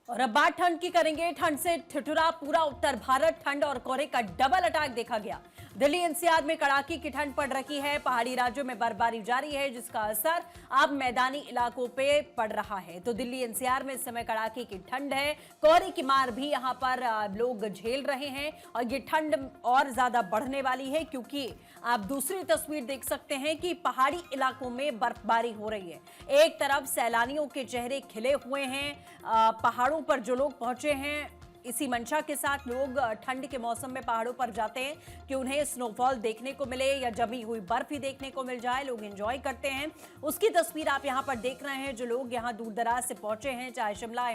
और अब बात ठंड की करेंगे। ठंड से ठिठुरा पूरा उत्तर भारत। ठंड और कोहरे का डबल अटैक देखा गया। दिल्ली एनसीआर में कड़ाके की ठंड पड़ रही है। पहाड़ी राज्यों में बर्फबारी जारी है, जिसका असर अब मैदानी इलाकों पे पड़ रहा है। तो दिल्ली एनसीआर में इस समय कड़ाके की ठंड है। कोहरे की मार भी यहां पर लोग झेल रहे हैं और ये ठंड और ज्यादा बढ़ने वाली है, क्योंकि आप दूसरी तस्वीर देख सकते हैं कि पहाड़ी इलाकों में बर्फबारी हो रही है। एक तरफ सैलानियों के चेहरे खिले हुए हैं। पहाड़ों पर जो लोग पहुंचे हैं, इसी मंशा के साथ लोग ठंड के मौसम में पहाड़ों पर जाते हैं कि उन्हें स्नोफॉल देखने को मिले या जमी हुई बर्फ ही देखने को मिल जाए। लोग एंजॉय करते हैं। उसकी तस्वीर आप यहां पर देख रहे हैं। जो लोग यहां दूर दराज से पहुंचे हैं, चाहे शिमला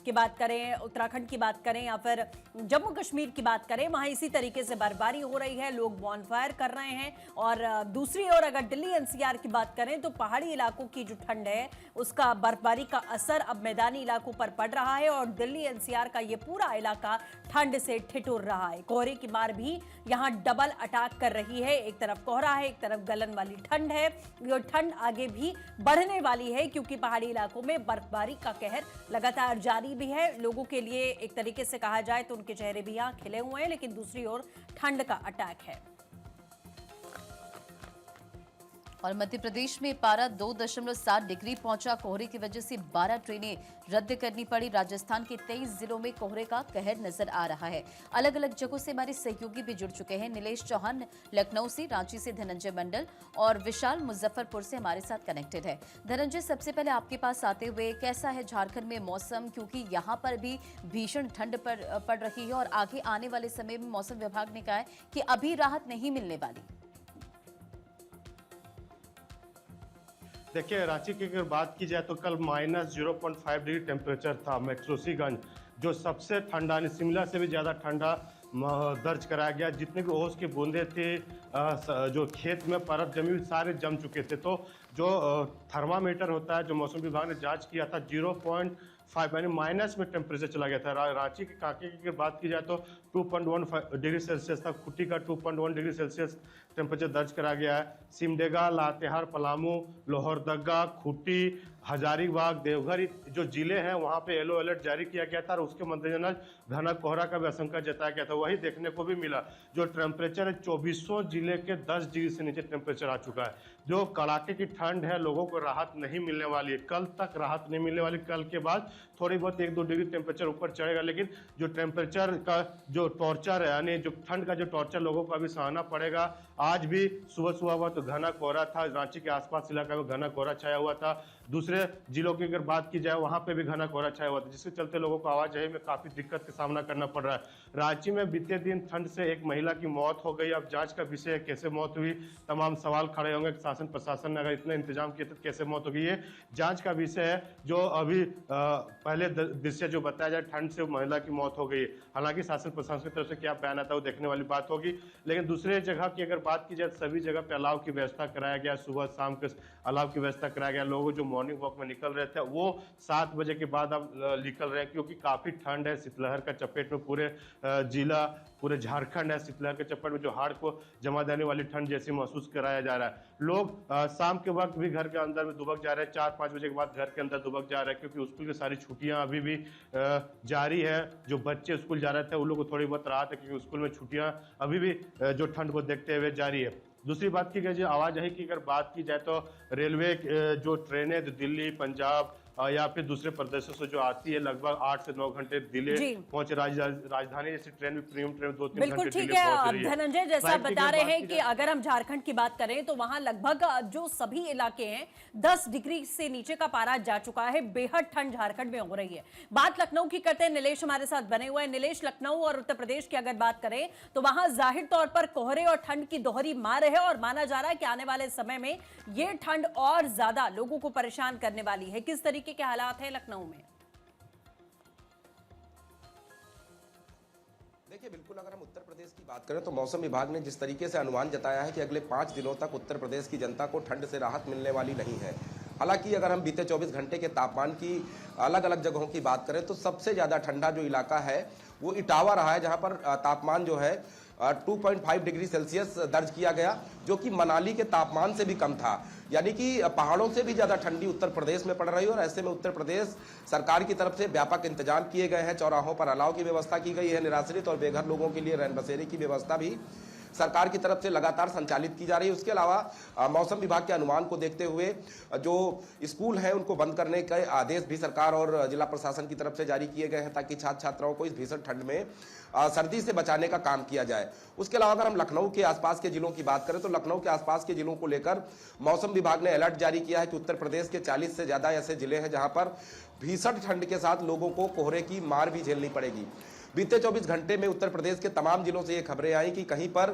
की बात करें, उत्तराखंड की बात करें या फिर जम्मू कश्मीर की बात करें, वहां इसी तरीके से बर्फबारी हो रही है। लोग बॉनफायर कर रहे हैं। और दूसरी ओर अगर दिल्ली एनसीआर की बात करें तो पहाड़ी इलाकों की जो ठंड है, उसका बर्फबारी का असर अब मैदानी इलाकों पर पड़ रहा है और दिल्ली एनसीआर का ये पूरा इलाका ठंड से ठिठुर रहा है। कोहरे की मार भी यहां डबल अटैक कर रही है। एक तरफ कोहरा है, एक तरफ गलन वाली ठंड है। ये ठंड आगे भी बढ़ने वाली है, क्योंकि पहाड़ी इलाकों में बर्फबारी का कहर लगातार जारी भी है। लोगों के लिए एक तरीके से कहा जाए तो उनके चेहरे भी यहां खिले हुए हैं, लेकिन दूसरी ओर ठंड का अटैक है। और मध्य प्रदेश में पारा 2.7 डिग्री पहुंचा। कोहरे की वजह से 12 ट्रेनें रद्द करनी पड़ी। राजस्थान के 23 जिलों में कोहरे का कहर नजर आ रहा है। अलग अलग जगहों से हमारे सहयोगी भी जुड़ चुके हैं। नीलेश चौहान लखनऊ से, रांची से धनंजय मंडल और विशाल मुजफ्फरपुर से हमारे साथ कनेक्टेड है। धनंजय, सबसे पहले आपके पास आते हुए, कैसा है झारखंड में मौसम, क्योंकि यहाँ पर भी भीषण ठंड पड़ रही है और आगे आने वाले समय में मौसम विभाग ने कहा है कि अभी राहत नहीं मिलने वाली। देखिए, रांची की अगर बात की जाए तो कल -0.5 डिग्री टेम्परेचर था। मैक्रोसीगंज जो सबसे ठंडा, शिमला से भी ज़्यादा ठंडा दर्ज कराया गया। जितने भी ओस के बूंदे थे, जो खेत में परत जमी हुई, सारे जम चुके थे। तो जो थर्मामीटर होता है, जो मौसम विभाग ने जांच किया था, 0.5 यानी माइनस में टेम्परेचर चला गया था। रांची के कांके की अगर बात की जाए तो 2.1 डिग्री सेल्सियस था। खुट्टी का 2.1 डिग्री सेल्सियस टेम्परेचर दर्ज करा गया है। सिमडेगा, लातेहार, पलामू, लोहरदगा, खूंटी, हजारीबाग, देवघर जो जिले हैं, वहां पे येलो अलर्ट जारी किया गया था और उसके मद्देनजर घना कोहरा का भी आशंका जताया गया था। वही देखने को भी मिला। जो टेम्परेचर है, 2400 जिले के 10 डिग्री से नीचे टेम्परेचर आ चुका है। जो कड़ाके की ठंड है, लोगों को राहत नहीं मिलने वाली है। कल तक राहत नहीं मिलने वाली। कल के बाद थोड़ी बहुत 1-2 डिग्री टेम्परेचर ऊपर चढ़ेगा, लेकिन जो टेम्परेचर का जो टॉर्चर है, यानी जो ठंड का जो टॉर्चर लोगों को अभी सहना पड़ेगा। आज भी सुबह सुबह हुआ तो घना कोहरा था। रांची के आसपास इलाका में घना कोहरा छाया हुआ था। दूसरे जिलों की अगर बात की जाए, वहां पे भी घना कोहरा छाया हुआ था, जिसके चलते लोगों को आवाजाही में काफी दिक्कत का सामना करना पड़ रहा है। रांची में बीते दिन ठंड से एक महिला की मौत हो गई। अब जांच का विषय है, कैसे मौत हुई, तमाम सवाल खड़े होंगे। शासन प्रशासन ने अगर इतना इंतजाम किया तो कैसे मौत होगी, ये जांच का विषय है। जो अभी पहले दृश्य जो बताया जाए, ठंड से महिला की मौत हो गई। हालांकि शासन प्रशासन की तरफ से क्या बयान आता है वो देखने वाली बात होगी। लेकिन दूसरे जगह की अगर बात की जाए, सभी जगह पे अलाव की व्यवस्था कराया गया। सुबह शाम के अलाव की व्यवस्था कराया गया। लोग जो मॉर्निंग वॉक में निकल रहे थे, वो 7 बजे के बाद अब निकल रहे हैं, क्योंकि काफी ठंड है। शीतलहर का चपेट में पूरे जिला, पूरे झारखंड है। शीतलहर के चपेट में जो हाड़ को जमा देने वाली ठंड जैसी महसूस कराया जा रहा है। लोग शाम के वक्त भी घर के अंदर में दुबक जा रहे हैं। 4-5 बजे के बाद घर के अंदर दुबक जा रहे हैं, क्योंकि स्कूल की सारी छुट्टियां अभी भी जारी है। जो बच्चे स्कूल जा रहे थे, उन लोगों को थोड़ी बहुत राहत है, क्योंकि स्कूल में छुट्टियां अभी भी जो ठंड को देखते हुए जारी है। दूसरी बात की जाए, आवाजाही की अगर बात की जाए तो रेलवे जो ट्रेनें दिल्ली, पंजाब या फिर दूसरे प्रदेशों से जो आती है, लगभग 8 से 9 घंटे डिले पहुंचे। राजधानी जैसी ट्रेन भी, प्रीमियम ट्रेन 2-3 घंटे डिले पहुंच रही है। धनंजय, जैसा बता रहे हैं कि अगर हम झारखंड की बात करें तो वहां लगभग जो सभी इलाके हैं, 10 डिग्री से नीचे का पारा जा चुका है। बेहद ठंड झारखंड में हो रही है। बात लखनऊ की करते हैं। नीलेश हमारे साथ बने हुए हैं। नीलेश, लखनऊ और उत्तर प्रदेश की अगर बात करें तो वहां जाहिर तौर पर कोहरे और ठंड की दोहरी मार है और माना जा रहा है कि आने वाले समय में यह ठंड और ज्यादा लोगों को परेशान करने वाली है। किस तरीके के हालात हैं लखनऊ में? देखिए, बिल्कुल अगर हम उत्तर प्रदेश की बात करें तो मौसम विभाग ने जिस तरीके से अनुमान जताया है कि अगले 5 दिनों तक उत्तर प्रदेश की जनता को ठंड से राहत मिलने वाली नहीं है। हालांकि अगर हम बीते 24 घंटे के तापमान की अलग अलग जगहों की बात करें तो सबसे ज़्यादा ठंडा जो इलाका है वो इटावा रहा है, जहां पर तापमान जो है 2.5 डिग्री सेल्सियस दर्ज किया गया, जो कि मनाली के तापमान से भी कम था। यानी कि पहाड़ों से भी ज़्यादा ठंडी उत्तर प्रदेश में पड़ रही है और ऐसे में उत्तर प्रदेश सरकार की तरफ से व्यापक इंतजाम किए गए हैं। चौराहों पर अलाव की व्यवस्था की गई है। निराश्रित और बेघर लोगों के लिए रैन बसेरे की व्यवस्था भी सरकार की तरफ से लगातार संचालित की जा रही है। उसके अलावा मौसम विभाग के अनुमान को देखते हुए जो स्कूल हैं उनको बंद करने के आदेश भी सरकार और जिला प्रशासन की तरफ से जारी किए गए हैं, ताकि छात्र छात्राओं को इस भीषण ठंड में सर्दी से बचाने का काम किया जाए। उसके अलावा अगर हम लखनऊ के आसपास के जिलों की बात करें तो लखनऊ के आसपास के जिलों को लेकर मौसम विभाग ने अलर्ट जारी किया है कि उत्तर प्रदेश के 40 से ज़्यादा ऐसे जिले हैं जहां पर भीषण ठंड के साथ लोगों को कोहरे की मार भी झेलनी पड़ेगी। बीते 24 घंटे में उत्तर प्रदेश के तमाम जिलों से ये खबरें आई कि कहीं पर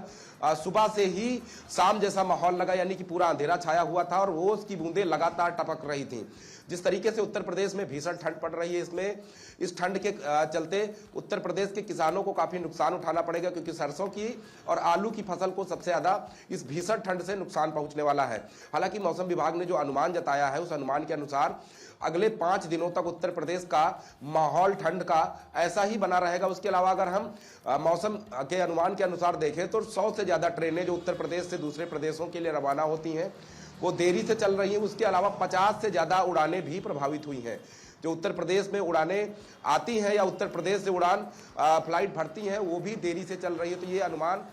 सुबह से ही शाम जैसा माहौल लगा, यानी कि पूरा अंधेरा छाया हुआ था और ओस की बूंदें लगातार टपक रही थी। जिस तरीके से उत्तर प्रदेश में भीषण ठंड पड़ रही है, इसमें इस ठंड के चलते उत्तर प्रदेश के किसानों को काफ़ी नुकसान उठाना पड़ेगा, क्योंकि सरसों की और आलू की फसल को सबसे ज़्यादा इस भीषण ठंड से नुकसान पहुंचने वाला है। हालांकि मौसम विभाग ने जो अनुमान जताया है, उस अनुमान के अनुसार अगले 5 दिनों तक उत्तर प्रदेश का माहौल ठंड का ऐसा ही बना रहेगा। उसके अलावा अगर हम मौसम के अनुमान के अनुसार देखें तो 100 से ज़्यादा ट्रेनें जो उत्तर प्रदेश से दूसरे प्रदेशों के लिए रवाना होती हैं वो देरी से चल रही हैं। उसके अलावा 50 से ज़्यादा उड़ानें भी प्रभावित हुई हैं। जो उत्तर प्रदेश में उड़ानें आती हैं या उत्तर प्रदेश से उड़ान फ्लाइट भरती हैं वो भी देरी से चल रही है। तो ये अनुमान,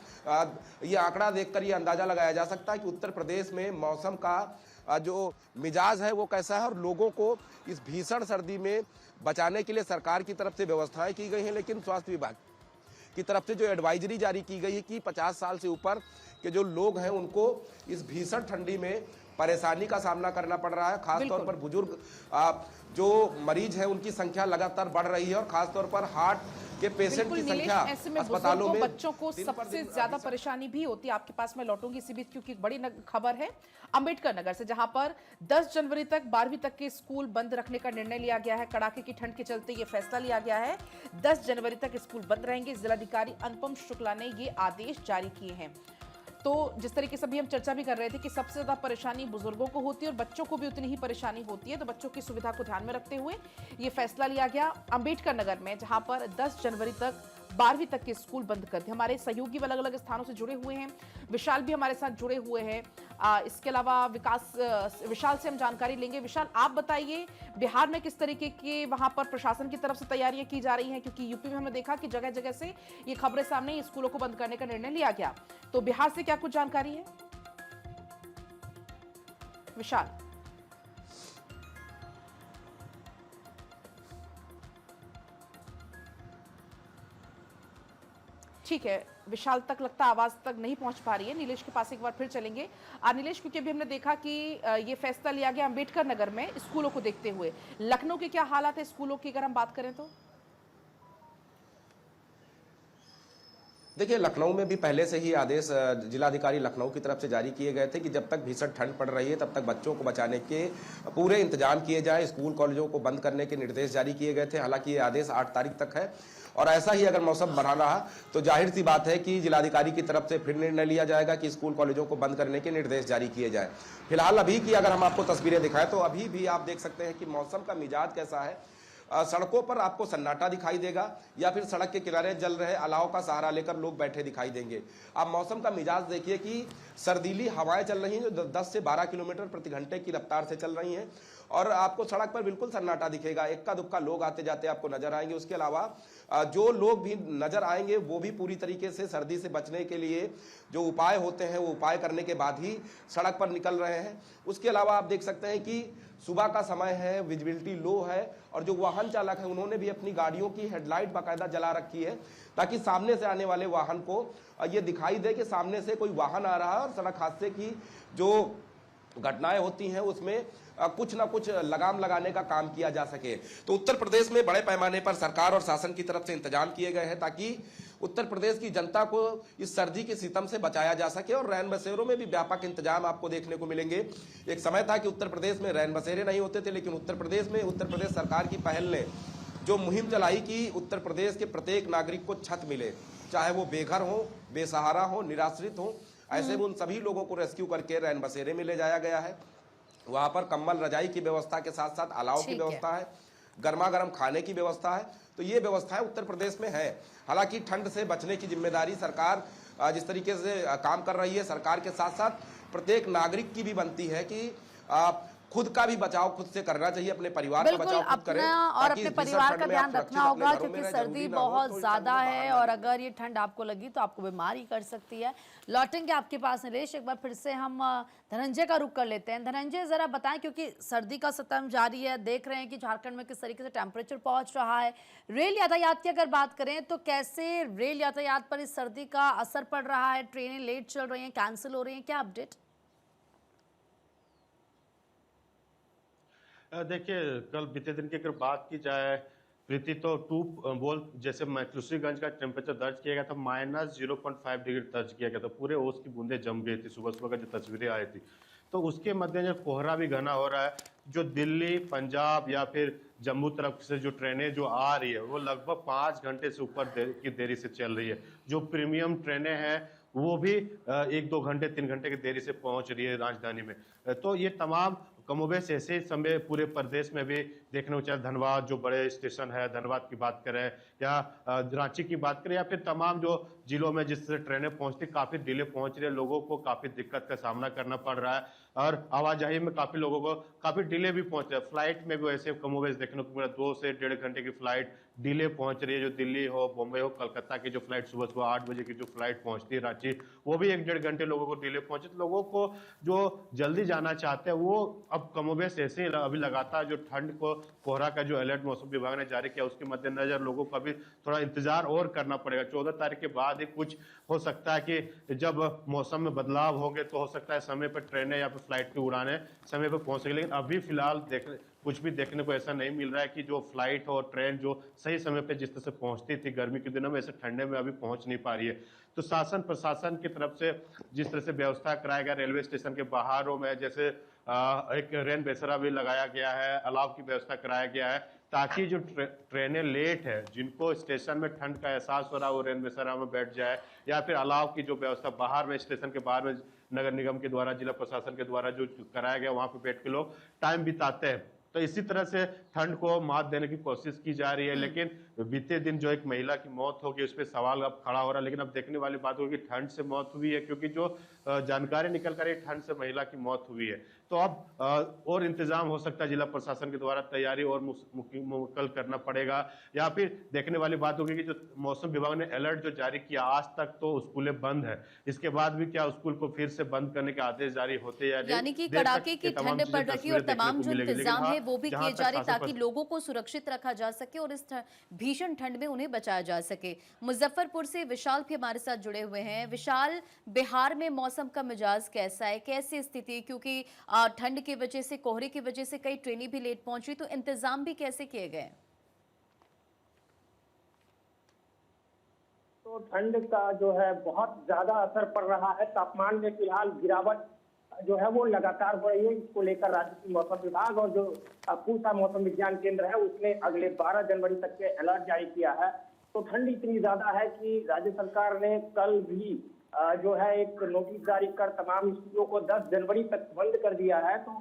ये आंकड़ा देखकर ये अंदाज़ा लगाया जा सकता है कि उत्तर प्रदेश में मौसम का जो मिजाज है वो कैसा है और लोगों को इस भीषण सर्दी में बचाने के लिए सरकार की तरफ से व्यवस्थाएं की गई हैं। लेकिन स्वास्थ्य विभाग की तरफ से जो एडवाइजरी जारी की गई है कि 50 साल से ऊपर के जो लोग हैं उनको इस भीषण ठंडी में परेशानी का सामना करना पड़ रहा है। खासतौर पर बुजुर्ग जो मरीज है उनकी संख्या लगातार बढ़ रही है और खासतौर पर हार्ट के पेशेंट की संख्या अस्पतालों में बच्चों को सबसे ज्यादा परेशानी भी होती है। आपके पास मैं लौटूंगी इसी बीच, क्योंकि एक बड़ी खबर है अंबेडकर नगर से, जहां पर 10 जनवरी तक 12वीं तक के स्कूल बंद रखने का निर्णय लिया गया है। कड़ाके की ठंड के चलते ये फैसला लिया गया है। 10 जनवरी तक स्कूल बंद रहेंगे। जिलाधिकारी अनुपम शुक्ला ने ये आदेश जारी किए हैं। तो जिस तरीके से अभी हम चर्चा भी कर रहे थे कि सबसे ज्यादा परेशानी बुजुर्गों को होती है और बच्चों को भी उतनी ही परेशानी होती है, तो बच्चों की सुविधा को ध्यान में रखते हुए ये फैसला लिया गया अंबेडकर नगर में, जहां पर 10 जनवरी तक 12वीं तक के स्कूल बंद कर दिए। हमारे सहयोगी अलग अलग स्थानों से जुड़े हुए हैं। विशाल भी हमारे साथ जुड़े हुए हैं। इसके अलावा विशाल से हम जानकारी लेंगे। विशाल, आप बताइए बिहार में किस तरीके के वहां पर प्रशासन की तरफ से तैयारियां की जा रही हैं, क्योंकि यूपी में हमने देखा कि जगह जगह से ये खबरें सामने, स्कूलों को बंद करने का निर्णय लिया गया। तो बिहार से क्या कुछ जानकारी है विशाल? ठीक है, विशाल तक लगता आवाज तक नहीं पहुंच पा रही है। नीलेश के पास एक बार फिर चलेंगे। नीलेश, क्योंकि अभी हमने देखा कि ये फैसला लिया गया अंबेडकर नगर में स्कूलों को देखते हुए। लखनऊ के क्या हालात है स्कूलों की, अगर हम बात करें तो? देखिए, लखनऊ में भी पहले से ही आदेश जिलाधिकारी लखनऊ की तरफ से जारी किए गए थे कि जब तक भीषण ठंड पड़ रही है तब तक बच्चों को बचाने के पूरे इंतजाम किए जाए। स्कूल कॉलेजों को बंद करने के निर्देश जारी किए गए थे। हालांकि ये आदेश 8 तारीख तक है और ऐसा ही अगर मौसम बना रहा तो जाहिर सी बात है कि जिलाधिकारी की तरफ से फिर निर्णय लिया जाएगा कि स्कूल कॉलेजों को बंद करने के निर्देश जारी किए जाए। फिलहाल अभी की अगर हम आपको तस्वीरें दिखाएं तो अभी भी आप देख सकते हैं कि मौसम का मिजाज कैसा है। सड़कों पर आपको सन्नाटा दिखाई देगा या फिर सड़क के किनारे जल रहे अलाव का सहारा लेकर लोग बैठे दिखाई देंगे। आप मौसम का मिजाज देखिए कि सर्दीली हवाएं चल रही हैं जो 10 से 12 किलोमीटर प्रति घंटे की रफ्तार से चल रही हैं और आपको सड़क पर बिल्कुल सन्नाटा दिखेगा। इक्का दुक्का लोग आते जाते आपको नजर आएंगे। उसके अलावा जो लोग भी नजर आएंगे वो भी पूरी तरीके से सर्दी से बचने के लिए जो उपाय होते हैं वो उपाय करने के बाद ही सड़क पर निकल रहे हैं। उसके अलावा आप देख सकते हैं कि सुबह का समय है, विजिबिलिटी लो है और जो वाहन चालक है उन्होंने भी अपनी गाड़ियों की हेडलाइट बाकायदा जला रखी है ताकि सामने से आने वाले वाहन को ये दिखाई दे कि सामने से कोई वाहन आ रहा है और सड़क हादसे की जो घटनाएं होती हैं उसमें कुछ ना कुछ लगाम लगाने का काम किया जा सके। तो उत्तर प्रदेश में बड़े पैमाने पर सरकार और शासन की तरफ से इंतजाम किए गए हैं ताकि उत्तर प्रदेश की जनता को इस सर्दी के सितम से बचाया जा सके और रैन बसेरों में भी व्यापक इंतजाम आपको देखने को मिलेंगे। एक समय था कि उत्तर प्रदेश में रैन बसेरे नहीं होते थे, लेकिन उत्तर प्रदेश सरकार की पहल ने जो मुहिम चलाई कि उत्तर प्रदेश के प्रत्येक नागरिक को छत मिले, चाहे वो बेघर हो, बेसहारा हो, निराश्रित हो, ऐसे में उन सभी लोगों को रेस्क्यू करके रैन बसेरे में ले जाया गया है। वहां पर कंबल रजाई की व्यवस्था के साथ साथ अलाव की व्यवस्था है। गर्मा गर्म खाने की व्यवस्था है। तो ये व्यवस्थाएं उत्तर प्रदेश में है। हालांकि ठंड से बचने की जिम्मेदारी सरकार जिस तरीके से काम कर रही है, सरकार के साथ साथ प्रत्येक नागरिक की भी बनती है कि खुद का भी बचाव खुद से करना चाहिए, अपने परिवार का बिल्कुल, बचाव खुद करें अपना और ताकि अपने इस भीषण परिवार ठंड का में आप ध्यान सुरक्षित रखना अपने होगा, घरों में क्योंकि रहें। सर्दी जरूरी ना हो बहुत तो इस ज्यादा ठंड में है बाहर और ना अगर ये ठंड आपको लगी तो आपको बीमार ही कर सकती है। लौटेंगे आपके पास नरेश, एक बार फिर से हम धनंजय का रुख कर लेते हैं। धनंजय, जरा बताएं, क्योंकि सर्दी का सतम जारी है, देख रहे हैं कि झारखंड में किस तरीके से टेम्परेचर पहुंच रहा है। रेल यातायात की अगर बात करें तो कैसे रेल यातायात पर इस सर्दी का असर पड़ रहा है? ट्रेनें लेट चल रही हैं, कैंसिल हो रही हैं, क्या अपडेट? देखिए, कल बीते दिन की अगर बात की जाए प्रीति, तो जैसे मैक्लूसीगंज का टेम्परेचर दर्ज किया गया था -0.5 डिग्री दर्ज किया गया था। पूरे ओस की बूंदें जम गई थी, सुबह सुबह का जो तस्वीरें आई थी। तो उसके मद्देनजर कोहरा भी घना हो रहा है। जो दिल्ली, पंजाब या फिर जम्मू तरफ से जो ट्रेनें जो आ रही है वो लगभग 5 घंटे से ऊपर की देरी से चल रही है। जो प्रीमियम ट्रेनें हैं वो भी 1-2 घंटे 3 घंटे की देरी से पहुंच रही है राजधानी में। तो ये तमाम कमोबेश ऐसे समय पूरे प्रदेश में भी देखने को चाहे, धनबाद जो बड़े स्टेशन है, धनबाद की बात करें या रांची की बात करें या फिर तमाम जो जिलों में जिससे ट्रेनें पहुंचती काफी डिले पहुंच रही है, लोगों को काफी दिक्कत का सामना करना पड़ रहा है और आवाजाही में काफी लोगों को काफी डिले भी पहुंच रहा है। फ्लाइट में भी वैसे कमोबेश देखने को मिला, 2 से 1.5 घंटे की फ्लाइट डिले पहुंच रही है। जो दिल्ली हो, बॉम्बे हो, कलकत्ता की जो फ्लाइट सुबह सुबह 8 बजे की जो फ्लाइट पहुंचती है रांची, वो भी 1-1.5 घंटे लोगों को डिले पहुंचे। तो लोगों को जो जल्दी जाना चाहते हैं वो अब कमोबेश ऐसे ही अभी लगातार जो ठंड को कोहरा का जो अलर्ट मौसम विभाग ने जारी किया उसके मद्देनजर लोगों को अभी थोड़ा इंतजार और करना पड़ेगा। 14 तारीख के बाद ही कुछ हो सकता है कि जब मौसम में बदलाव होंगे तो हो सकता है समय पर ट्रेनें या फिर फ्लाइट की उड़ानें समय पर पहुंच सके। लेकिन अभी फिलहाल कुछ भी देखने को ऐसा नहीं मिल रहा है कि जो फ्लाइट और ट्रेन जो सही समय पे जिस तरह से पहुंचती थी गर्मी के दिनों में, ऐसे ठंडे में अभी पहुंच नहीं पा रही है। तो शासन प्रशासन की तरफ से जिस तरह से व्यवस्था कराया गया रेलवे स्टेशन के बाहरों में, जैसे एक रेन बेसरा भी लगाया गया है, अलाव की व्यवस्था कराया गया है ताकि जो ट्रेनें लेट है, जिनको स्टेशन में ठंड का एहसास हो रहा है वो रेन बेसरा में बैठ जाए, या फिर अलाव की जो व्यवस्था बाहर में स्टेशन के बाहर में नगर निगम के द्वारा, जिला प्रशासन के द्वारा जो कराया गया वहां पे बैठ के लोग टाइम बिताते हैं। तो इसी तरह से ठंड को मात देने की कोशिश की जा रही है। लेकिन बीते दिन जो एक महिला की मौत होगी उस पर सवाल अब खड़ा हो रहा है। लेकिन अब देखने वाली बात होगी ठंड से मौत हुई है, क्योंकि जो जानकारी निकल कर ठंड से महिला की मौत हुई है। तो अब और इंतजाम हो सकता है जिला प्रशासन के द्वारा, तैयारी और मुकम्मल करना पड़ेगा। या फिर देखने वाली बात होगी कि जो मौसम विभाग ने अलर्ट जो जारी किया, आज तक तो स्कूलें बंद है, इसके बाद भी क्या स्कूल को फिर से बंद करने के आदेश जारी होते हैं? यानी कि कड़ाके की ठंड पड़ रही और तमाम जो इंतजाम है वो भी किए जा रहे ताकि लोगों को सुरक्षित रखा जा सके और इस भीषण ठंड में उन्हें बचाया जा सके। मुजफ्फरपुर से विशाल भी हमारे साथ जुड़े हुए हैं। विशाल, बिहार में मौसम का मिजाज कैसा है, कैसी स्थिति? क्योंकि ठंड की वजह से, कोहरे की वजह से कई ट्रेनें भी लेट पहुंची, तो इंतजाम भी कैसे किए गए? तो ठंड का जो है बहुत ज्यादा असर पड़ रहा है। तापमान में फिलहाल गिरावट जो है वो लगातार हो रही है। इसको लेकर राज्य की मौसम विभाग और जो पूसा मौसम विज्ञान केंद्र है उसने अगले 12 जनवरी तक के अलर्ट जारी किया है। तो ठंड इतनी ज्यादा है कि राज्य सरकार ने कल भी जो है एक नोटिस जारी कर तमाम स्कूलों को 10 जनवरी तक बंद कर दिया है। तो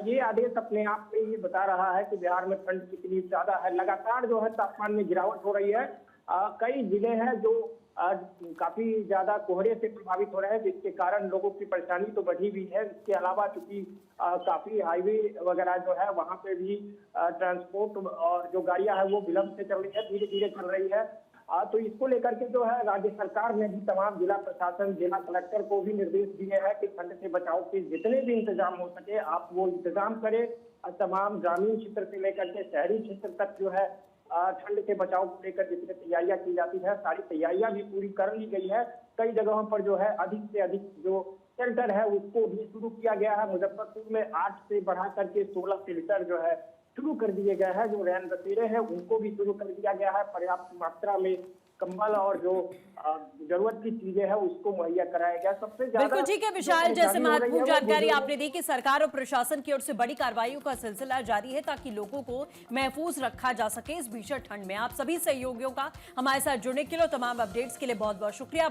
ये आदेश अपने आप में ये बता रहा है कि बिहार में ठंड कितनी ज्यादा है। लगातार जो है तापमान में गिरावट हो रही है। कई जिले हैं जो काफी ज्यादा कोहरे से प्रभावित हो रहे हैं, जिसके कारण लोगों की परेशानी तो बढ़ी हुई है। इसके अलावा चूंकि काफी हाईवे वगैरह जो है वहां पे भी ट्रांसपोर्ट और जो गाड़ियां हैं वो विलंब से चल रही है, धीरे धीरे चल रही है। तो इसको लेकर के जो है राज्य सरकार ने भी तमाम जिला प्रशासन, जिला कलेक्टर को भी निर्देश दिए हैं कि ठंड से बचाव के जितने भी इंतजाम हो सके आप वो इंतजाम करें। तमाम ग्रामीण क्षेत्र से लेकर के शहरी क्षेत्र तक जो है ठंड के बचाव को लेकर जितनी तैयारियां की जाती है सारी तैयारियां भी पूरी कर ली गई है। कई जगहों पर जो है अधिक से अधिक जो शेल्टर है उसको भी शुरू किया गया है। मुजफ्फरपुर में 8 से बढ़ा करके 16 शेल्टर जो है शुरू कर दिए गए हैं। जो रैन बसेरे हैं उनको भी शुरू कर दिया गया है। पर्याप्त मात्रा में कंबल और जो जरूरत की चीजें हैं उसको मुहैया कराया गया। सबसे ज्यादा बिल्कुल ठीक है विशाल, जैसे महत्वपूर्ण जानकारी आपने दी कि सरकार और प्रशासन की ओर से बड़ी कार्रवाइयों का सिलसिला जारी है ताकि लोगों को महफूज रखा जा सके इस भीषण ठंड में। आप सभी सहयोगियों का हमारे साथ जुड़ने के लिए, तमाम अपडेट्स के लिए बहुत बहुत शुक्रिया।